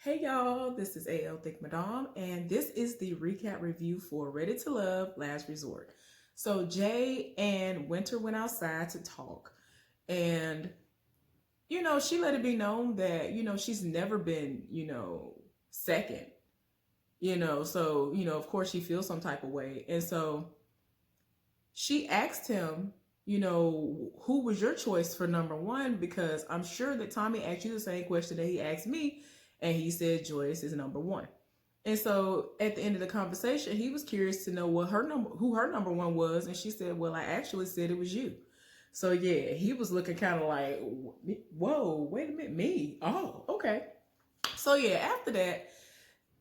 Hey y'all, this is AL Thick Madame, and this is the recap review for Ready to Love Last Resort. So, Jay and Winter went outside to talk, and she let it be known that, she's never been, second, so, of course she feels some type of way. And so she asked him, who was your choice for number one? Because I'm sure that Tommy asked you the same question that he asked me, and he said Joyce is number one. And so at the end of the conversation, he was curious to know who her number one was, and she said, "Well, I actually said it was you." So yeah, he was looking kind of like, "Whoa, wait a minute, me? Oh, okay." So yeah, after that,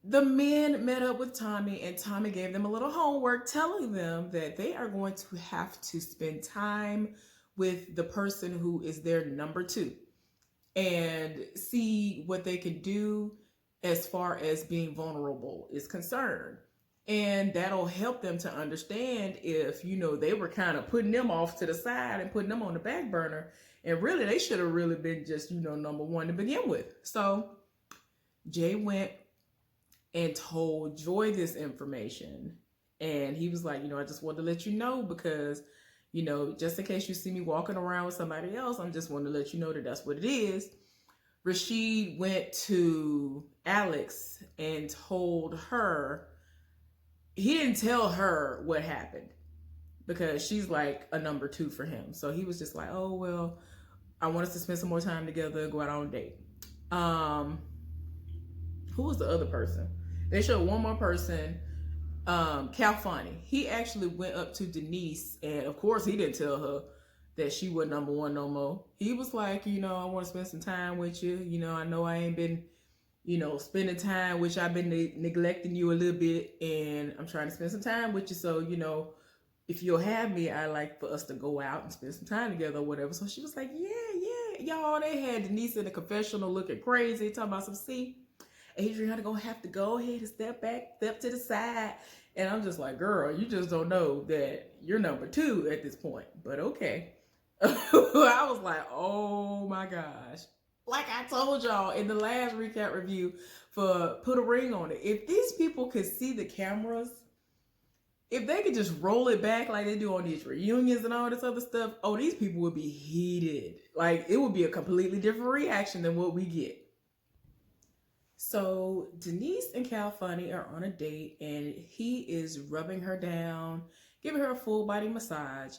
the men met up with Tommy, and Tommy gave them a little homework telling them that they are going to have to spend time with the person who is their number two and see what they can do as far as being vulnerable is concerned. And that'll help them to understand if, they were kind of putting them off to the side and putting them on the back burner. And really, they should have really been just, number one to begin with. So Jay went and told Joy this information. And he was like, I just wanted to let you know because, just in case you see me walking around with somebody else, I'm just wanting to let you know that that's what it is. Rashid went to Alex and told her, he didn't tell her what happened because she's like a number two for him. So he was just like, oh, well, I want us to spend some more time together, go out on a date. Who was the other person? They showed one more person, Calfani. He actually went up to Denise, and of course, he didn't tell her that she was number one no more. He was like, I want to spend some time with you. I know I ain't been, spending time, which I've been neglecting you a little bit, and I'm trying to spend some time with you. So, if you'll have me, I like for us to go out and spend some time together or whatever. So she was like, yeah. Y'all, they had Denise in the confessional looking crazy, talking about some, see, Adriana gonna have to go ahead and step back, step to the side. And I'm just like, girl, you just don't know that you're number two at this point. But okay. I was like, oh my gosh. Like I told y'all in the last recap review for Put a Ring on It, if these people could see the cameras, if they could just roll it back like they do on these reunions and all this other stuff, oh, these people would be heated. Like it would be a completely different reaction than what we get. So Denise and Calfani are on a date, and he is rubbing her down, giving her a full body massage.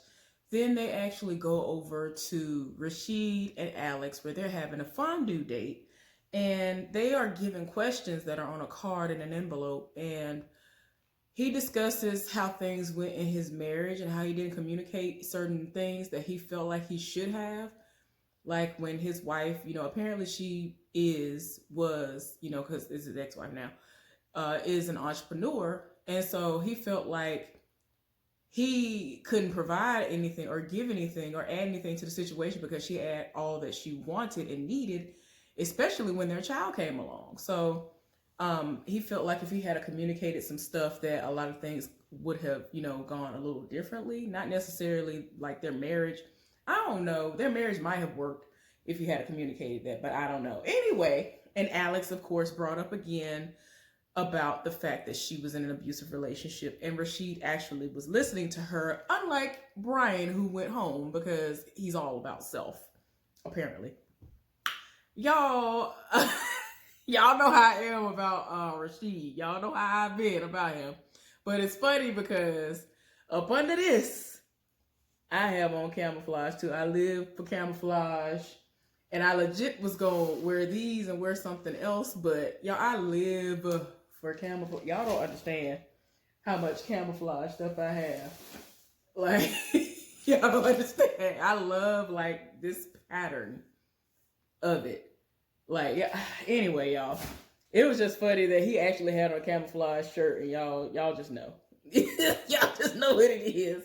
Then they actually go over to Rashid and Alex, where they're having a fondue date, and they are given questions that are on a card in an envelope. And he discusses how things went in his marriage and how he didn't communicate certain things that he felt like he should have, like when his wife, apparently she was, because it's his ex-wife now, is an entrepreneur. And so he felt like he couldn't provide anything or give anything or add anything to the situation because she had all that she wanted and needed, especially when their child came along. So he felt like if he had communicated some stuff that a lot of things would have, gone a little differently, not necessarily like their marriage. I don't know. Their marriage might have worked if he had communicated that, but I don't know. Anyway, and Alex, of course, brought up again about the fact that she was in an abusive relationship, and Rashid actually was listening to her, unlike Brian, who went home because he's all about self, apparently. Y'all, y'all know how I am about Rashid. Y'all know how I've been about him. But it's funny because up under this, I have on camouflage too. I live for camouflage. And I legit was going to wear these and wear something else. But y'all, I live for camouflage. Y'all don't understand how much camouflage stuff I have. Like, y'all don't understand. I love, like, this pattern of it. Like, yeah. Anyway, y'all. It was just funny that he actually had on a camouflage shirt. And y'all just know. Y'all just know what it is.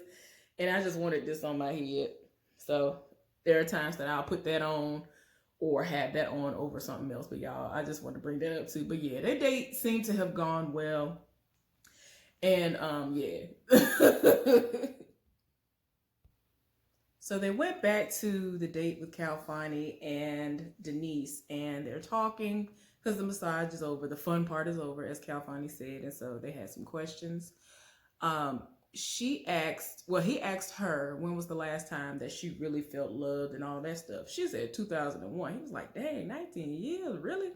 And I just wanted this on my head. So there are times that I'll put that on or have that on over something else. But y'all, I just want to bring that up too. But yeah, their date seemed to have gone well. And yeah. So they went back to the date with Calfani and Denise, and they're talking. because the massage is over, the fun part is over, as Calfani said, and so they had some questions. Um, he asked her when was the last time that she really felt loved and all that stuff. She said 2001. He was like, dang, 19 years, really?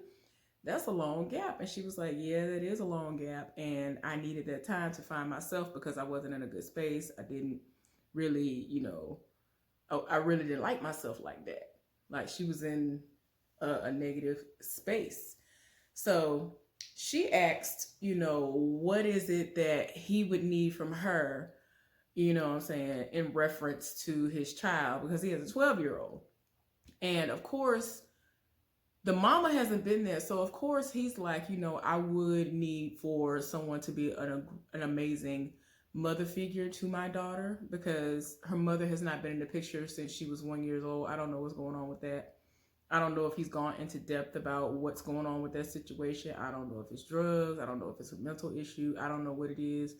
That's a long gap. And she was like, yeah, that is a long gap. And I needed that time to find myself because I wasn't in a good space. I didn't really, I really didn't like myself like that. Like she was in a negative space. So she asked, what is it that he would need from her, what I'm saying, in reference to his child, because he has a 12-year-old. And of course, the mama hasn't been there. So of course he's like, I would need for someone to be an amazing mother figure to my daughter, because her mother has not been in the picture since she was 1 year old. I don't know what's going on with that. I don't know if he's gone into depth about what's going on with that situation. I don't know if it's drugs. I don't know if it's a mental issue. I don't know what it is.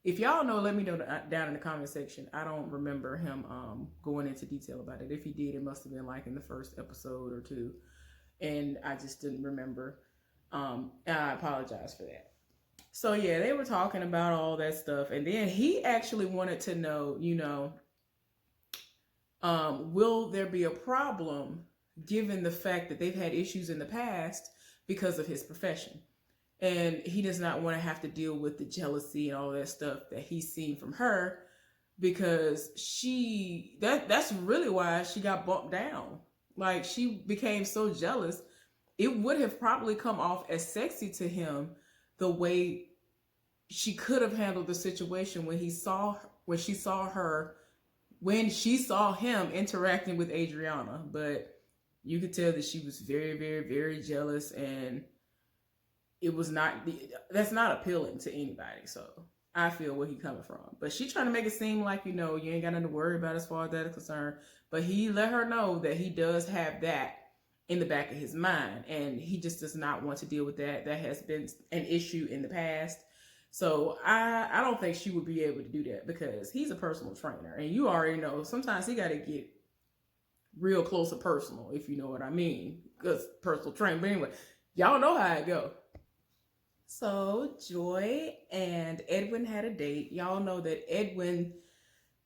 If y'all know, let me know down in the comment section. I don't remember him going into detail about it. If he did, it must have been like in the first episode or two. And I just didn't remember. And I apologize for that. So yeah, they were talking about all that stuff. And then he actually wanted to know, will there be a problem given the fact that they've had issues in the past because of his profession? And he does not want to have to deal with the jealousy and all that stuff that he's seen from her, because that's really why she got bumped down. Like she became so jealous. It would have probably come off as sexy to him the way she could have handled the situation when she saw him interacting with Adriana. But you could tell that she was very, very, very jealous, and that's not appealing to anybody. So I feel where he's coming from. But she trying to make it seem like, you ain't got nothing to worry about as far as that is concerned. But he let her know that he does have that in the back of his mind, and he just does not want to deal with that. That has been an issue in the past. So I don't think she would be able to do that, because he's a personal trainer, and you already know sometimes he got to get real close and personal, if you know what I mean, because personal training. But anyway, y'all know how it go. So Joy and Edwin had a date. Y'all know that Edwin,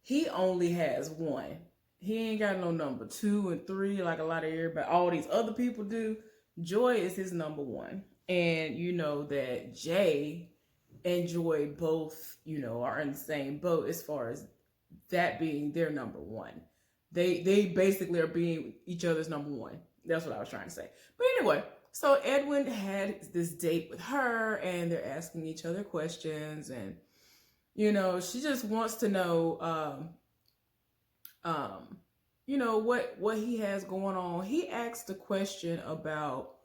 he only has one. He ain't got no number 2 and 3 like a lot of everybody, all these other people do. Joy is his number 1. And you know that Jay and Joy both, are in the same boat as far as that being their number 1. They basically are being each other's number 1. That's what I was trying to say. But anyway, so Edwin had this date with her, and they're asking each other questions, and she just wants to know what he has going on. He asked a question about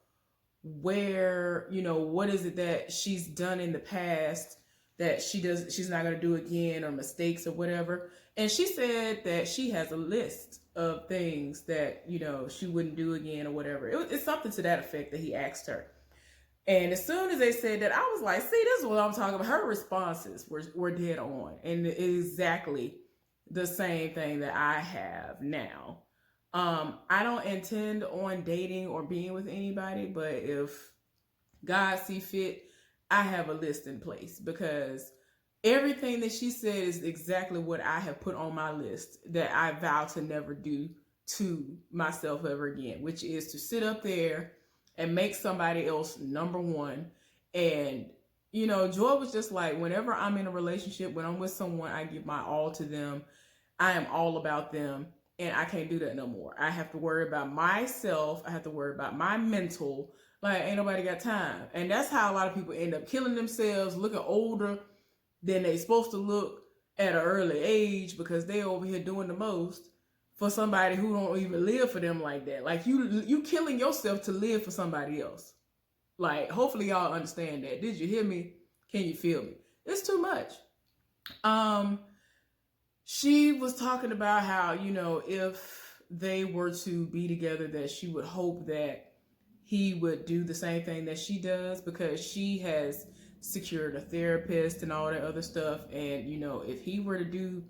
where, what is it that she's done in the past that she's not going to do again, or mistakes or whatever. And she said that she has a list of things that, she wouldn't do again or whatever. It's something to that effect that he asked her. And as soon as they said that, I was like, see, this is what I'm talking about. Her responses were dead on, and exactly the same thing that I have now. I don't intend on dating or being with anybody, but if God see fit, I have a list in place, because everything that she said is exactly what I have put on my list that I vow to never do to myself ever again, which is to sit up there and make somebody else number 1. And Joy was just like, whenever I'm in a relationship, when I'm with someone, I give my all to them. I am all about them, and I can't do that no more. I have to worry about myself. I have to worry about my mental. Like, ain't nobody got time. And that's how a lot of people end up killing themselves, looking older than they supposed to look at an early age, because they over here doing the most for somebody who don't even live for them like that. Like, you killing yourself to live for somebody else. Like, hopefully y'all understand that. Did you hear me? Can you feel me? It's too much. She was talking about how, if they were to be together, that she would hope that he would do the same thing that she does, because she has secured a therapist and all that other stuff. And, if he were to do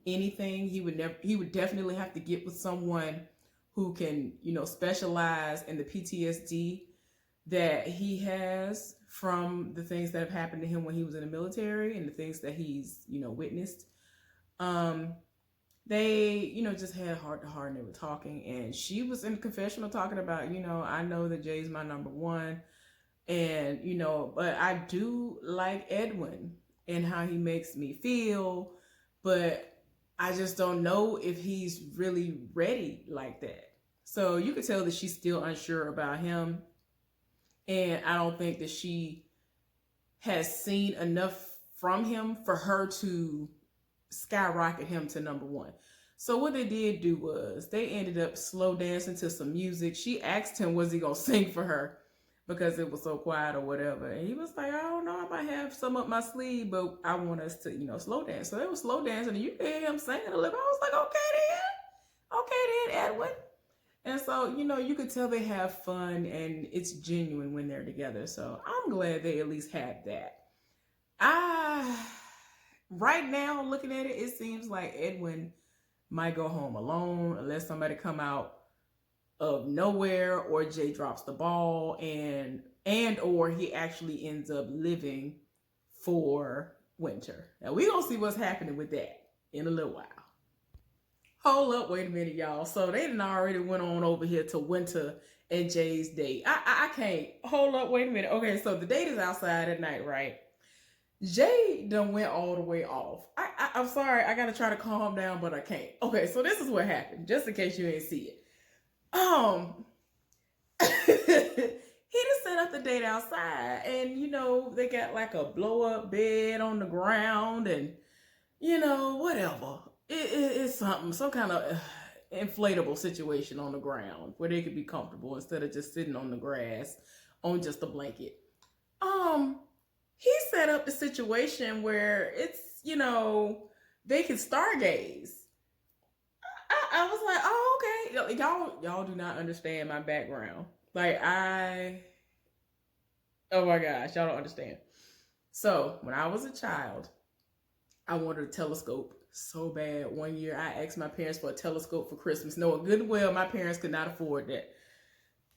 anything, he would definitely have to get with someone who can, specialize in the PTSD that he has from the things that have happened to him when he was in the military and the things that he's, witnessed. Um, they, just had heart to heart and they were talking. And she was in the confessional talking about, I know that Jay's my number one. And, but I do like Edwin and how he makes me feel. But I just don't know if he's really ready like that. So you could tell that she's still unsure about him. And I don't think that she has seen enough from him for her to skyrocket him to number one. So what they did do was they ended up slow dancing to some music. She asked him, was he going to sing for her because it was so quiet or whatever. And he was like, I don't know, I might have some up my sleeve, but I want us to, slow dance. So they were slow dancing and you could hear him singing a little. I was like, okay then, Edwin. And so, you could tell they have fun and it's genuine when they're together. So I'm glad they at least had that. Right now, looking at it, it seems like Edwin might go home alone unless somebody come out of nowhere or Jay drops the ball and or he actually ends up living for Winter. Now we're gonna see what's happening with that in a little while. Hold up, wait a minute, y'all. So they done already went on over here to Winter and Jay's date. I can't. Hold up, wait a minute. Okay, so the date is outside at night, right? Jay done went all the way off. I'm sorry, I gotta try to calm down, but I can't. Okay, so this is what happened, just in case you ain't see it. He just set up the date outside, and they got like a blow up bed on the ground, and whatever. It's something, some kind of inflatable situation on the ground where they could be comfortable instead of just sitting on the grass on just a blanket. He set up the situation where it's, they can stargaze. I was like, oh, okay. Y'all do not understand my background. Like oh my gosh, y'all don't understand. So when I was a child, I wanted a telescope so bad. One year I asked my parents for a telescope for Christmas, knowing good and well my parents could not afford that.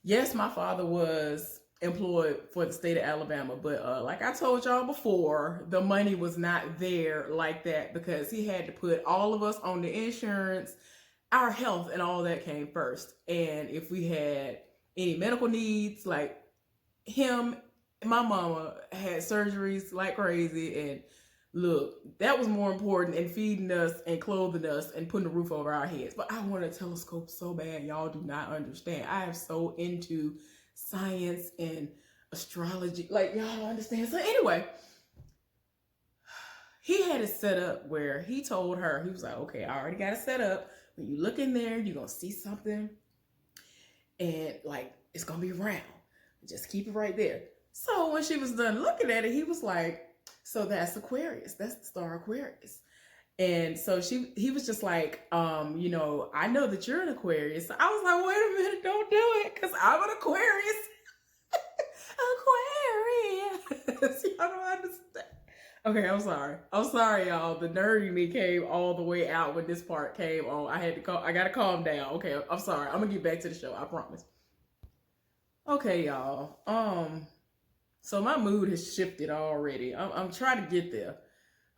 Yes, my father was employed for the state of Alabama, but like I told y'all before, the money was not there like that because he had to put all of us on the insurance. Our health and all that came first. And if we had any medical needs, like him and my mama had surgeries like crazy, and look, that was more important than feeding us and clothing us and putting a roof over our heads. But I want a telescope so bad. Y'all do not understand. I am so into science and astrology. Like, y'all don't understand. So anyway, he had it set up where he told her, he was like, okay, I already got it set up. When you look in there, you're going to see something and like, it's going to be round. Just keep it right there. So when she was done looking at it, he was like, so that's Aquarius. That's the star Aquarius. And so he was just like, I know that you're an Aquarius. So I was like, wait a minute, don't do it. Cause I'm an Aquarius. Aquarius. Y'all don't understand. Okay, I'm sorry, y'all. The nerd in me came all the way out when this part came on. I gotta calm down. Okay, I'm sorry. I'm gonna get back to the show, I promise. Okay, y'all. So my mood has shifted already. I'm trying to get there.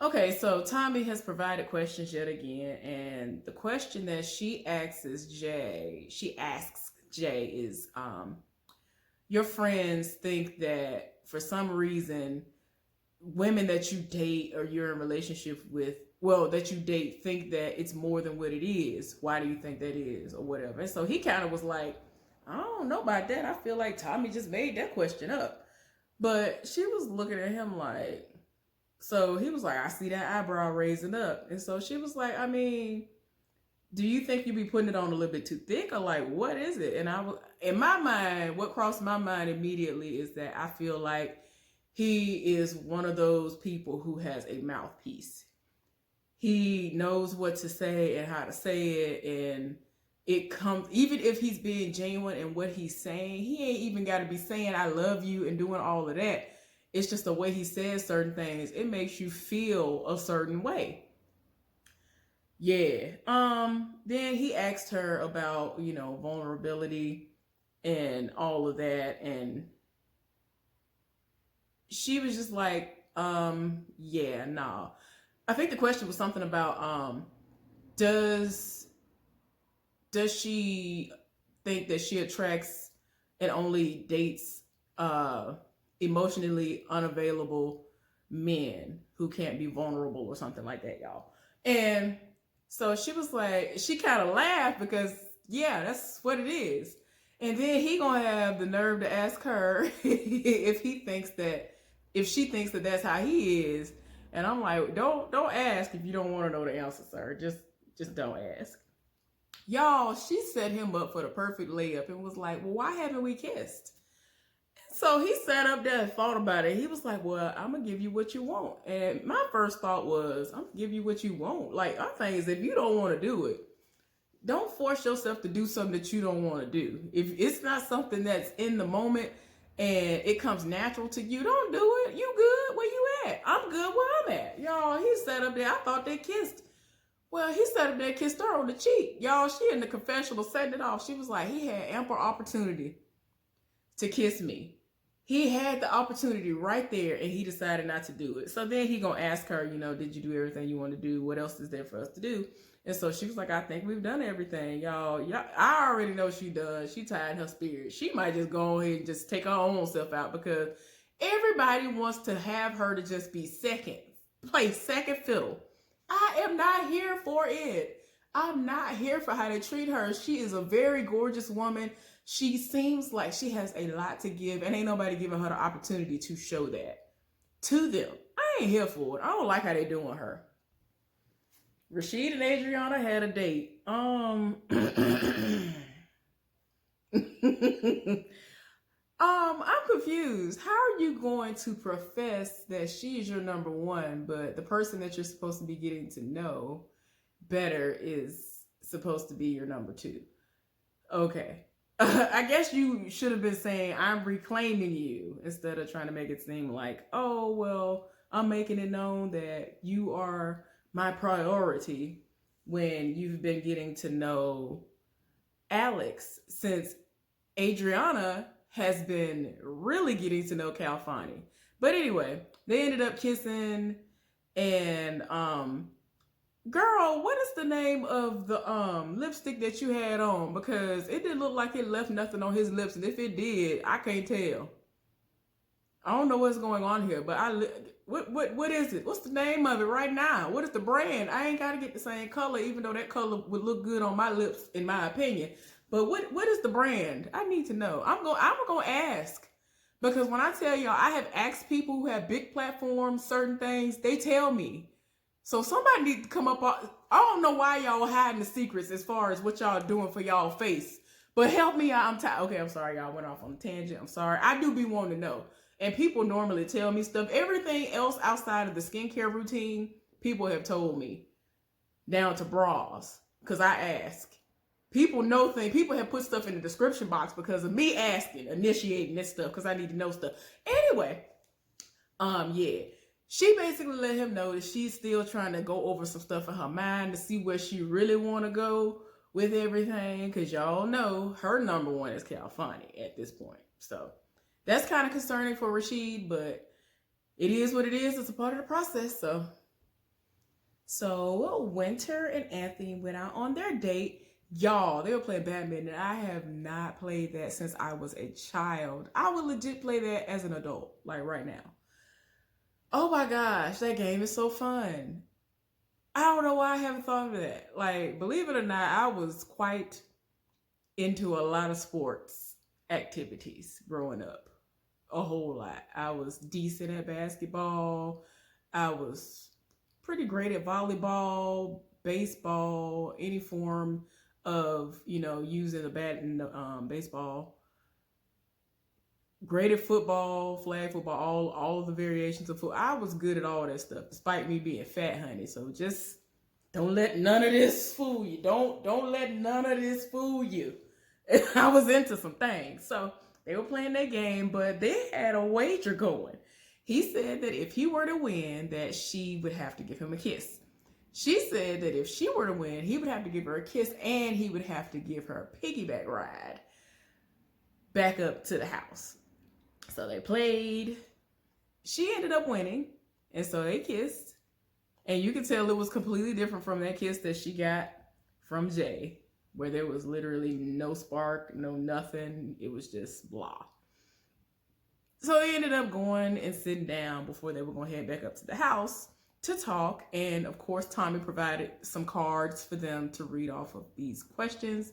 Okay, so Tommy has provided questions yet again, and the question that she asks Jay is, your friends think that for some reason women that you date or you're in a relationship with, that you date, think that it's more than what it is. Why do you think that is, or whatever? And so he kind of was like, I don't know about that. I feel like Tommy just made that question up. But she was looking at him like, so he was like, I see that eyebrow raising up. And so she was like, I mean, do you think you be putting it on a little bit too thick, or like, what is it? And I was, in my mind, what crossed my mind immediately is that I feel like he is one of those people who has a mouthpiece. He knows what to say and how to say it, and it comes, even if he's being genuine in what he's saying, he ain't even got to be saying I love you and doing all of that. It's just the way he says certain things. It makes you feel a certain way. Yeah. Then he asked her about, vulnerability and all of that. And she was just like, yeah, nah. I think the question was something about, does she think that she attracts and only dates emotionally unavailable men who can't be vulnerable or something like that, y'all. And so she was like, she kind of laughed because yeah, that's what it is. And then he gonna have the nerve to ask her if she thinks that that's how he is. And I'm like, don't ask if you don't want to know the answer, sir. Just don't ask. Y'all, she set him up for the perfect layup and was like, well, why haven't we kissed? So he sat up there and thought about it. He was like, well, I'm going to give you what you want. And my first thought was, I'm going to give you what you want. Like, our thing is, if you don't want to do it, don't force yourself to do something that you don't want to do. If it's not something that's in the moment and it comes natural to you, don't do it. You good? Where you at? I'm good where I'm at. Y'all, he sat up there. I thought they kissed. Well, he sat up there and kissed her on the cheek. Y'all, she in the confessional setting it off. She was like, he had ample opportunity to kiss me. He had the opportunity right there and he decided not to do it. So then he gonna ask her, did you do everything you want to do? What else is there for us to do? And so she was like, I think we've done everything, y'all. I already know she does. She tied her spirit. She might just go ahead and just take her own self out because everybody wants to have her to just be play second fiddle. I am not here for it. I'm not here for how they treat her. She is a very gorgeous woman. She seems like she has a lot to give, and ain't nobody giving her the opportunity to show that to them. I ain't here for it. I don't like how they doing her. Rashid and Adriana had a date. I'm confused. How are you going to profess that she is your number one, but the person that you're supposed to be getting to know better is supposed to be your number two? Okay. I guess you should have been saying, I'm reclaiming you, instead of trying to make it seem like, oh, well, I'm making it known that you are my priority when you've been getting to know Alex, since Adriana has been really getting to know Calfani. But anyway, they ended up kissing, and girl, what is the name of the lipstick that you had on? Because it didn't look like it left nothing on his lips, and if it did, I can't tell. I don't know what's going on here, but what is it? What's the name of it right now? What is the brand? I ain't got to get the same color, even though that color would look good on my lips, in my opinion. But what is the brand? I need to know. I'm gonna ask, because when I tell y'all, I have asked people who have big platforms certain things. They tell me. So somebody needs to come up. I don't know why y'all hiding the secrets as far as what y'all doing for y'all face. But help me out. I'm tired. Okay, I'm sorry, y'all went off on a tangent. I'm sorry. I do be wanting to know. And people normally tell me stuff. Everything else outside of the skincare routine, people have told me. Down to bras. Because I ask. People know things. People have put stuff in the description box because of me asking, initiating this stuff, because I need to know stuff. Anyway, yeah. She basically let him know that she's still trying to go over some stuff in her mind to see where she really want to go with everything. Because y'all know her number one is Calfani at this point. So that's kind of concerning for Rashid, but it is what it is. It's a part of the process. So Winter and Anthony went out on their date. Y'all, they were playing badminton. I have not played that since I was a child. I would legit play that as an adult, like right now. Oh my gosh, that game is so fun. I don't know why I haven't thought of that. Like, believe it or not, I was quite into a lot of sports activities growing up. A whole lot. I was decent at basketball. I was pretty great at volleyball, baseball, any form of, using the bat and the baseball. Great at football, flag football, all of the variations of football. I was good at all that stuff, despite me being fat, honey. So just don't let none of this fool you. Don't let none of this fool you. I was into some things. So they were playing their game, but they had a wager going. He said that if he were to win, that she would have to give him a kiss. She said that if she were to win, he would have to give her a kiss, and he would have to give her a piggyback ride back up to the house. So they played. she ended up winning. And so they kissed. And you could tell it was completely different from that kiss that she got from Jay, where there was literally no spark, no nothing. It was just blah. So they ended up going and sitting down before they were going to head back up to the house to talk. And of course, Tommy provided some cards for them to read off of these questions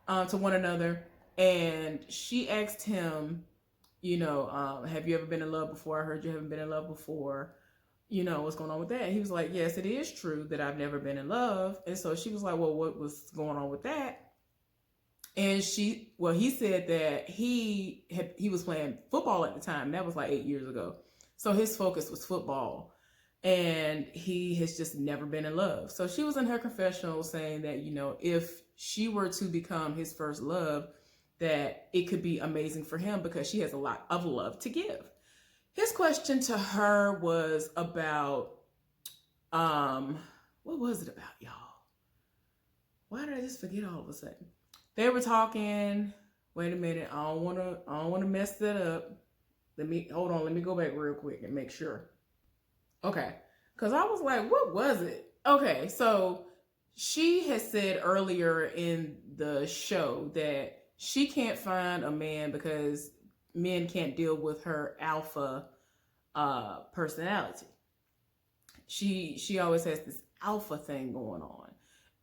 to one another. And she asked him, have you ever been in love before? I heard you haven't been in love before. What's going on with that? And he was like, yes, it is true that I've never been in love. And so she was like, well, what was going on with that? And he said that he was playing football at the time. That was like 8 years ago. So his focus was football. And he has just never been in love. So she was in her confessional saying that, if she were to become his first love, that it could be amazing for him because she has a lot of love to give. His question to her was about, what was it about, y'all? Why did I just forget all of a sudden? They were talking. Wait a minute. I don't want to mess that up. Let me go back real quick and make sure. Okay. Because I was like, what was it? Okay. So she has said earlier in the show that she can't find a man because men can't deal with her alpha personality. She always has this alpha thing going on.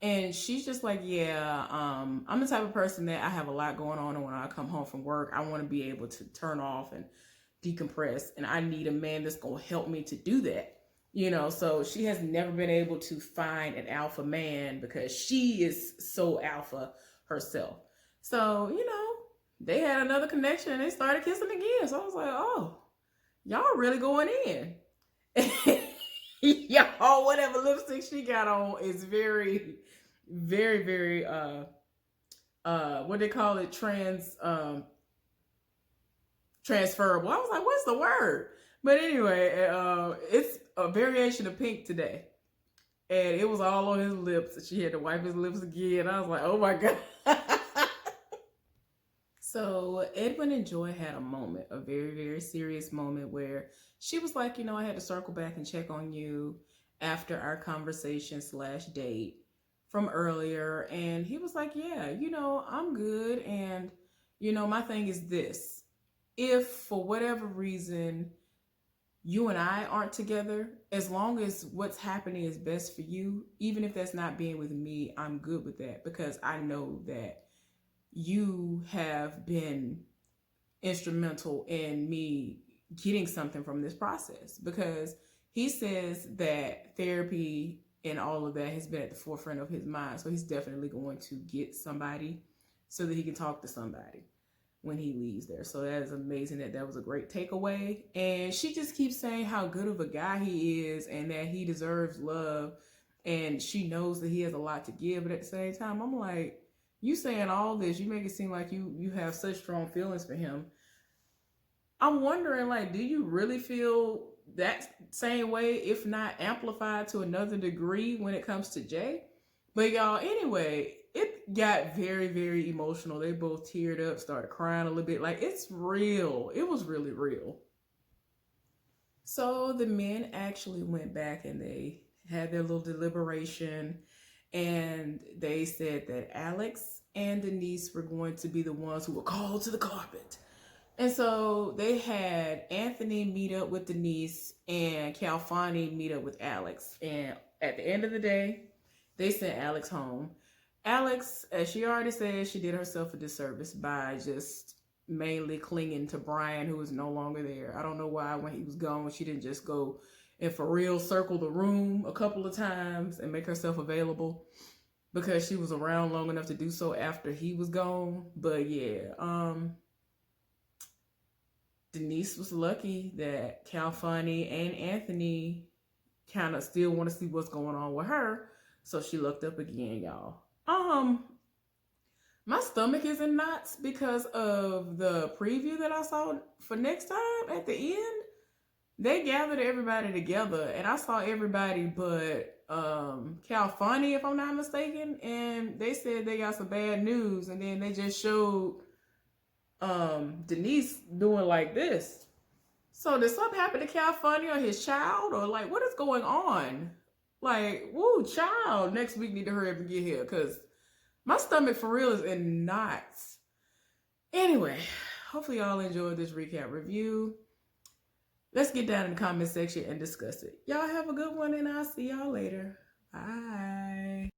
And she's just like, yeah, I'm the type of person that I have a lot going on. And when I come home from work, I want to be able to turn off and decompress. And I need a man that's going to help me to do that. So she has never been able to find an alpha man because she is so alpha herself. So, they had another connection and they started kissing again. So I was like, oh, y'all really going in. Y'all, whatever lipstick she got on is very, very, very, what they call it, transferable. I was like, what's the word? But anyway, it's a variation of pink today. And it was all on his lips. She had to wipe his lips again. I was like, oh my God. So Edwin and Joy had a moment, a very, very serious moment where she was like, I had to circle back and check on you after our conversation / date from earlier. And he was like, yeah, I'm good. And, my thing is this. If for whatever reason you and I aren't together, as long as what's happening is best for you, even if that's not being with me, I'm good with that because I know that you have been instrumental in me getting something from this process, because he says that therapy and all of that has been at the forefront of his mind. So he's definitely going to get somebody so that he can talk to somebody when he leaves there. So that is amazing. That was a great takeaway. And she just keeps saying how good of a guy he is and that he deserves love. And she knows that he has a lot to give. But at the same time, I'm like, you saying all this, you make it seem like you have such strong feelings for him. I'm wondering, like, do you really feel that same way, if not amplified to another degree when it comes to Jay? But y'all, anyway, it got very, very emotional. They both teared up, started crying a little bit. Like, it's real. It was really real. So the men actually went back and they had their little deliberation. And they said that Alex and Denise were going to be the ones who were called to the carpet. And so they had Anthony meet up with Denise and Calfani meet up with Alex. And at the end of the day, they sent Alex home. Alex, as she already said, she did herself a disservice by just mainly clinging to Brian, who is no longer there. I don't know why when he was gone, she didn't just go and for real circle the room a couple of times and make herself available, because she was around long enough to do so after he was gone. But yeah, Denise was lucky that Calfani and Anthony kind of still want to see what's going on with her. So she looked up again, y'all. My stomach is in knots because of the preview that I saw for next time at the end. They gathered everybody together, and I saw everybody but Calfani, if I'm not mistaken, and they said they got some bad news, and then they just showed Denise doing like this. So did something happen to California or his child, or like what is going on? Like, woo, child, next week need to hurry up and get here because my stomach for real is in knots. Anyway, hopefully y'all enjoyed this recap review. Let's get down in the comment section and discuss it. Y'all have a good one, and I'll see y'all later. Bye.